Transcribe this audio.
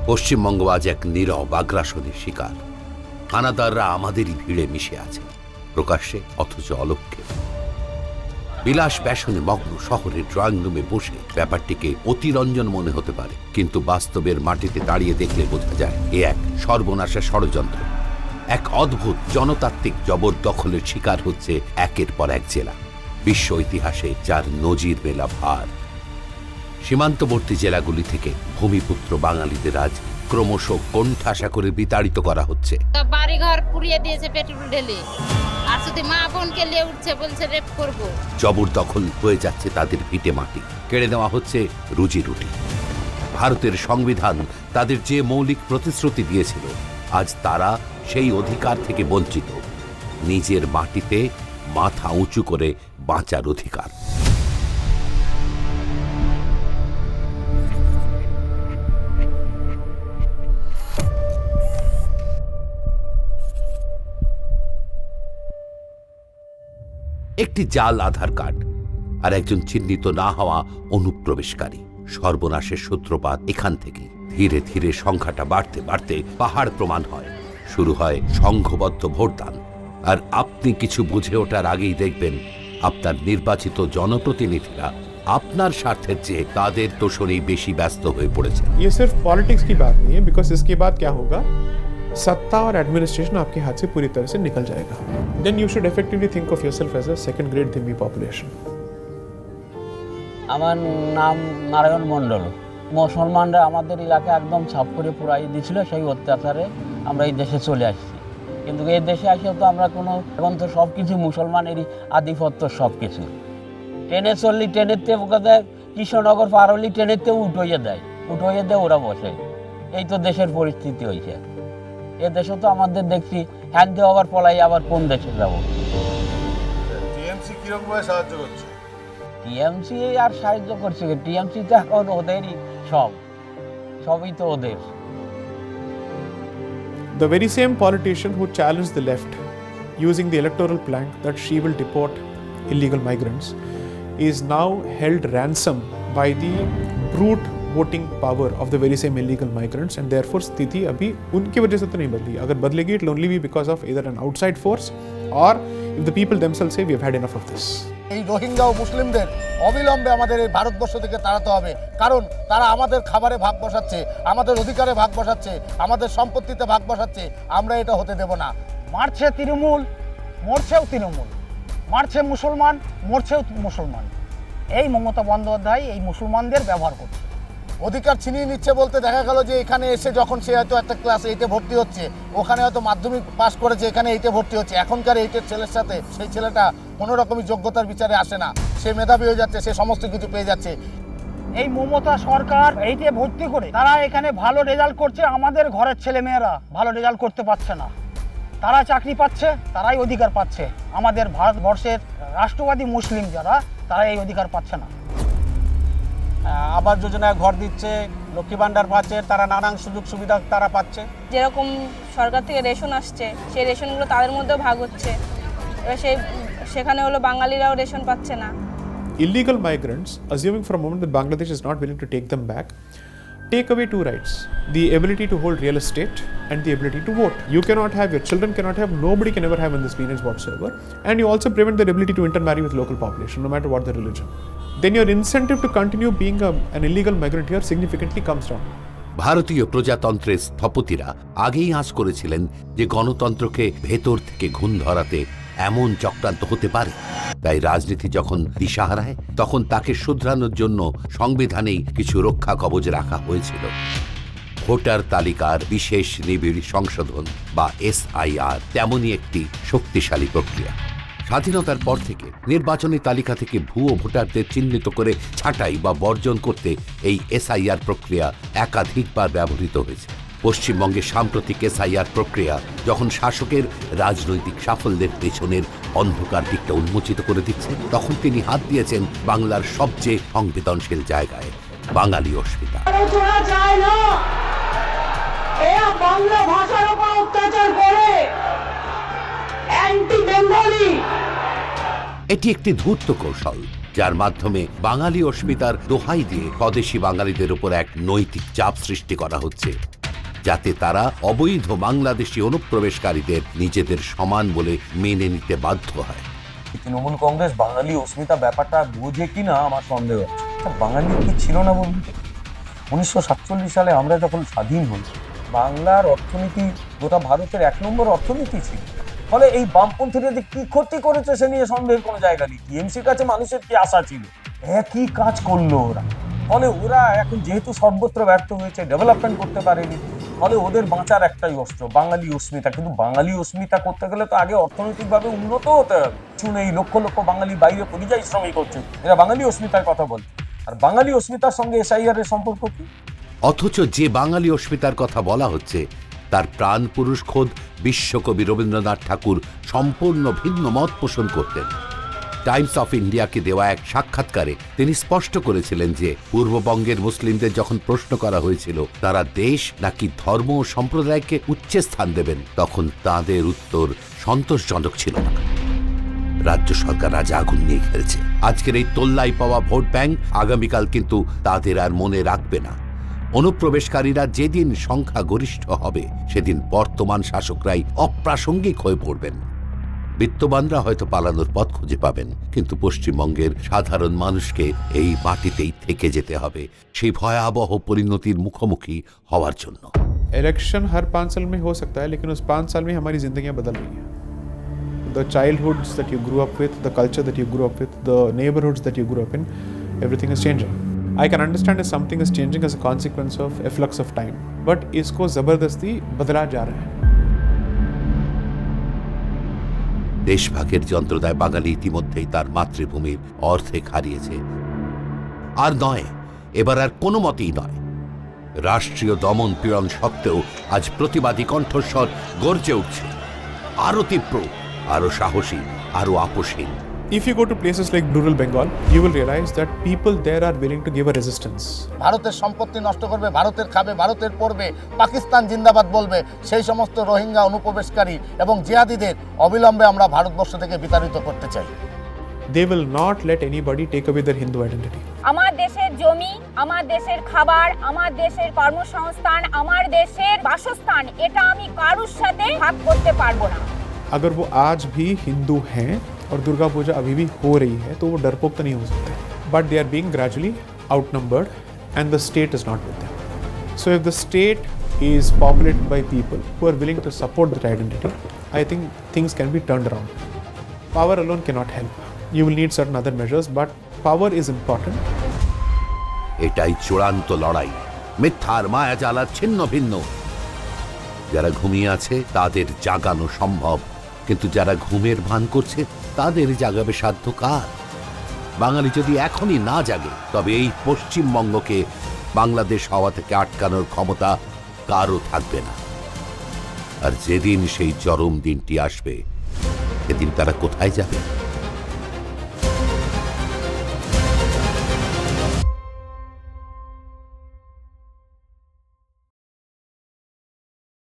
পশ্চিমবঙ্গ আজ এক নীরব আগ্রাসনের শিকার। হানাদাররা আমাদেরই ভিড়ে মিশে আছে, প্রকাশ্যে অথচ অলক্ষ্যে। বিলাস ব্যাসনে মগ্ন শহরের ড্রয়িং রুমে বসে ব্যাপারটিকে অতিরঞ্জন মনে হতে পারে, কিন্তু বাস্তবের মাটিতে দাঁড়িয়ে দেখলে বোঝা যায় এ এক সর্বনাশের ষড়যন্ত্র। এক অদ্ভুত জনতাত্ত্বিক জবরদখলের শিকার হচ্ছে একের পর এক জেলা, বিশ্ব ইতিহাসে যার নজির মেলা ভার। সীমান্তবর্তী জেলাগুলি থেকে ভূমিপুত্র বাঙালিদের আজ ক্রমশ কোণঠাসা করে বিতাড়িত করা হচ্ছে। বাড়িঘর পুড়িয়ে দিয়েছে পেট্রোল ঢেলে, আর শুধু মা বোনকে নিয়ে উঠছে, বলছে রেপ করবো। জবরদখল হয়ে যাচ্ছে তাদের ভিটে মাটি, কেড়ে নেওয়া হচ্ছে রুজি রুটি। ভারতের সংবিধান তাদের যে মৌলিক প্রতিশ্রুতি দিয়েছিল, আজ তারা সেই অধিকার থেকে বঞ্চিত। নিজের মাটিতে মাথা উঁচু করে বাঁচার অধিকার। একটি জাল আধার কার্ড আর একজন চিহ্নিত না হওয়া অনুপ্রবেশকারী। সর্বনাশের সূত্রপাত এখান থেকে। ধীরে ধীরে সংখ্যাটা বাড়তে বাড়তে পাহাড় প্রমাণ হয়। শুরু হয় সংঘবদ্ধ ভোটদান। আর আপনি কিছু বুঝে ওঠার আগেই দেখবেন আপনার নির্বাচিত জনপ্রতিনিধিরা আপনার স্বার্থের চেয়ে তাদের তোষণেই বেশি ব্যস্ত হয়ে পড়েছে। ये सिर्फ पॉलिटिक्स की बात नहीं है, बिकॉज इसके बाद क्या होगा, सत्ता और एडमिनिस्ट्रेशन आपके हाथ से पूरी तरह से निकल जाएगा. Then you should effectively think of yourself as a second grade धिम्मी पॉपुलेशन. আমার নাম নারায়ণ মণ্ডল। মুসলমানরা আমাদের এলাকা একদম ছাপ করে পুরাই দিয়েছিল, সেই অত্যাচারে আমরা এই দেশে চলে আসছি। কিন্তু এই দেশে এসেও তো আমরা কোনো, এখন তো সব কিছু মুসলমানেরই আধিপত্য, সব কিছু। ট্রেনে চললি ট্রেনেতে দেয়, কৃষ্ণনগর পার হলি ট্রেনেতেও উঠইয়ে দেয় ওরা বসে। এই তো দেশের পরিস্থিতি হয়েছে। এ দেশে তো আমাদের দেখছি হ্যান দিয়ে আবার পলাই, আবার কোন দেশে যাব। টিএমসি কিরকমভাবে সাহায্য করছে? টিএমসি আর সাহায্য করছে, টিএমসি তো এখন ওদেরই সবই তো ওদের। The very same politician who challenged the left using the electoral plank that she will deport illegal migrants is now held ransom by the brute voting power of the very same illegal migrants, and therefore स्थिति अभी उनकी वजह से तो नहीं बदली। अगर बदलेगी it will only be because of either an outside force or if the people themselves say we have had enough of this. এই রোহিঙ্গা ও মুসলিমদের অবিলম্বে আমাদের এই ভারতবর্ষ থেকে তাড়াতে হবে, কারণ তারা আমাদের খাবারে ভাগ বসাচ্ছে, আমাদের অধিকারে ভাগ বসাচ্ছে, আমাদের সম্পত্তিতে ভাগ বসাচ্ছে। আমরা এটা হতে দেব না। মারছে তৃণমূল, মরছেও তৃণমূল, মারছে মুসলমান, মরছেও মুসলমান। এই মমতা বন্দ্যোপাধ্যায় এই মুসলমানদের ব্যবহার করছে, অধিকার ছিনিয়ে নিচ্ছে। বলতে দেখা গেল যে এখানে এসে যখন সে হয়তো একটা ক্লাস 8-এ ভর্তি হচ্ছে, ওখানে হয়তো মাধ্যমিক পাস করেছে, এখানে 8-এ ভর্তি হচ্ছে। এখনকার 8-এর ছেলের সাথে সেই ছেলেটা কোনো রকমই যোগ্যতার বিচারে আসে না। সে মেধাবী হয়ে যাচ্ছে, সে সমস্ত কিছু পেয়ে যাচ্ছে। এই মমতা সরকার এইতে ভর্তি করে তারা এখানে ভালো রেজাল্ট করছে, আমাদের ঘরের ছেলে মেয়েরা ভালো রেজাল্ট করতে পারছে না। তারা চাকরি পাচ্ছে, তারাই অধিকার পাচ্ছে। আমাদের ভারতবর্ষের রাষ্ট্রবাদী মুসলিম যারা, তারা এই অধিকার পাচ্ছে না। আবাস যোজনায় ঘর দিচ্ছে, লক্ষ্মী ভাণ্ডার পাচ্ছে, তারা নানান সুযোগ সুবিধা তারা পাচ্ছে। যেরকম সরকার থেকে রেশন আসছে, সেই রেশনগুলো তাদের মধ্যেও ভাগ হচ্ছে। এবার সেখানে হলো বাঙালিরাও রেশন পাচ্ছে না। Illegal migrants, assuming for a moment that Bangladesh is not willing to take them back, take away two rights: the ability to hold real estate and the ability to vote. You cannot have, your children cannot have, nobody can ever have in this lineage whatsoever. And you also prevent their ability to intermarry with local population, no matter what their religion. Then your incentive to continue being an illegal migrant here significantly comes down. ভারতীয় প্রজাতন্ত্রের স্থপতিরা আগেই আঁচ করেছিলেন যে গণতন্ত্রকে ভেতর থেকে ঘুণ ধরাতে এমন চক্রান্ত হতে পারে। তাই রাজনীতি যখন দিশা হারায়, তখন তাকে শুধরানোর জন্য সংবিধানেই কিছু রক্ষা কবচ রাখা হয়েছিল। ভোটার তালিকার বিশেষ নিবিড় সংশোধন বা SIR তেমনই একটি শক্তিশালী প্রক্রিয়া। স্বাধীনতার পর থেকে নির্বাচনী তালিকা থেকে ভুয়ো ভোটারদের চিহ্নিত করে ছাঁটাই বা বর্জন করতে এই SIR প্রক্রিয়া একাধিকবার ব্যবহৃত হয়েছে। পশ্চিমবঙ্গের সাম্প্রতিক SIR প্রক্রিয়া যখন শাসকের রাজনৈতিক সাফল্যের পেছনের অন্ধকার দিকটা উন্মোচিত করে দিচ্ছে, তখন তিনি হাত দিয়েছেন বাংলার সবচেয়ে সংবেদনশীল জায়গায়, বাঙালি অস্মিতা। বাংলা ভাষার উপর অত্যাচার করে অ্যান্টি বেঙ্গলি। এটি একটি ধূর্ত কৌশল, যার মাধ্যমে বাঙালি অস্মিতার দোহাই দিয়ে স্বদেশি বাঙালিদের উপর এক নৈতিক চাপ সৃষ্টি করা হচ্ছে। যাতে তারা অবৈধ বাংলাদেশি অনুপ্রবেশকারীদের নিজেদের সমান বলে মেনে নিতে বাধ্য হয়। তৃণমূল কংগ্রেস বাঙালি অস্মিতা ব্যাপারটা বোঝে কিনা আমার সন্দেহ আছে। বাঙালি কি ছিল না বলুন? 1947 সালে আমরা যখন স্বাধীন হই, বাংলার অর্থনীতি গোটা ভারতের 1 নম্বর অর্থনীতি ছিল। ফলে এই বামপন্থীরা যে কি ক্ষতি করেছে সে নিয়ে সন্দেহের কোনো জায়গা নেই। টিএমসির কাছে মানুষের কি আশা ছিল? একই কাজ করলো ওরা। ফলে ওরা এখন যেহেতু সর্বত্র ব্যর্থ হয়েছে, ডেভেলপমেন্ট করতে পারেনি, ফলে ওদের বাঁচার একটাই অস্ত্র বাঙালি অস্মিতা। কিন্তু বাঙালি অস্মিতা করতে গেলে তো আগে অর্থনৈতিকভাবে উন্নত হতে হবে। শুনে এই লক্ষ লক্ষ বাঙালি বাইরে পরিযায়ী শ্রমিক হচ্ছে, এরা বাঙালি অস্মিতার কথা বলছে। আর বাঙালি অস্মিতার সঙ্গে এসআইআর এর সম্পর্ক কি? অথচ যে বাঙালি অস্মিতার কথা বলা হচ্ছে তার প্রাণ পুরুষ খোদ বিশ্বকবি রবীন্দ্রনাথ ঠাকুর সম্পূর্ণ ভিন্ন মত পোষণ করতেন। টাইমস অফ ইন্ডিয়াকে দেওয়া এক সাক্ষাৎকারে তিনি স্পষ্ট করেছিলেন যে পূর্ববঙ্গের মুসলিমদের যখন প্রশ্ন করা হয়েছিল তারা দেশ নাকি ধর্ম ও সম্প্রদায়কে উচ্চ স্থান দেবেন, তখন তাদের উত্তর সন্তোষজনক ছিল না। রাজ্য সরকার আজ আগুন নিয়ে খেলছে। আজকের এই তোল্লাই পাওয়া ভোট ব্যাংক আগামীকাল কিন্তু তাদের আর মনে রাখবে না। অনুপ্রবেশকারীরা যেদিন সংখ্যাগরিষ্ঠ হবে সেদিন বর্তমান শাসকরাই অপ্রাসঙ্গিক হয়ে পড়বেন। বিত্তবানরা হয়তো পালানোর পথ খুঁজে পাবেন, কিন্তু পশ্চিমবঙ্গের সাধারণ মানুষকে এই মাটিতেই থেকে যেতে হবে সেই ভয়াবহ পরিণতির মুখোমুখি হওয়ার জন্য। इलेक्शन हर 5 साल में हो सकता है, लेकिन उस 5 साल में हमारी जिंदगियां बदल रही हैं। The childhoods that you grew up with, the culture that you grew up with, the neighborhoods that you grew up in, everything is changing. I can understand if something is changing as a consequence of efflux of time, but इसको ज़बरदस्ती बदला जा रहा है। দেশভাগের যন্ত্রণায় বাঙালি ইতিমধ্যেই তার মাতৃভূমির অর্ধেক হারিয়েছে। আর নয়, এবার আর কোনো মতেই নয়। রাষ্ট্রীয় দমন পীড়ন সত্ত্বেও আজ প্রতিবাদী কণ্ঠস্বর গর্জে উঠছে, আরো তীব্র, আরো সাহসী, আরো আপোষহীন। If you go to places like rural Bengal, you will realize that people there are willing to give a resistance. ভারতের সম্পত্তি নষ্ট করবে, ভারতের খাবে, ভারতের পড়বে, পাকিস্তান জিন্দাবাদ বলবে, সেই সমস্ত রোহিঙ্গা অনুপ্রবেশকারী এবং জিহাদিদের অবিলম্বে আমরা ভারতবর্ষ থেকে বিতাড়িত করতে চাই। They will not let anybody take away their Hindu identity. আমার দেশের জমি, আমার দেশের খাবার, আমার দেশের কর্মসংস্থান, আমার দেশের বাসস্থান, এটা আমি কারুর সাথে ভাগ করতে পারবো না। अगर वो आज भी हिंदू हैं और दुर्गा पूजा अभी भी हो रही है तो वो डरपोक तो नहीं हो सकते, but they are being gradually outnumbered and the state is not with them. So if the state is populated by people who are willing to support that identity, I think things can be turned around. Power alone cannot help. You will need certain other measures, but power is important. এটাই চূড়ান্ত লড়াই, মিথ্যার মায়াজালা ছিন্ন ভিন্ন। যারা ঘুমিয়ে আছে তাদের জাগানো সম্ভব, কিন্তু যারা ঘুমের ভান করছে তাদের জাগাবে সাধ্য কার? বাঙালি যদি এখনই না জাগে তবে এই পশ্চিমবঙ্গকে বাংলাদেশ হওয়া থেকে আটকানোর ক্ষমতা কারও থাকবে না। আর যেদিন সেই চরম দিনটি আসবে সেদিন তারা কোথায় যাবে?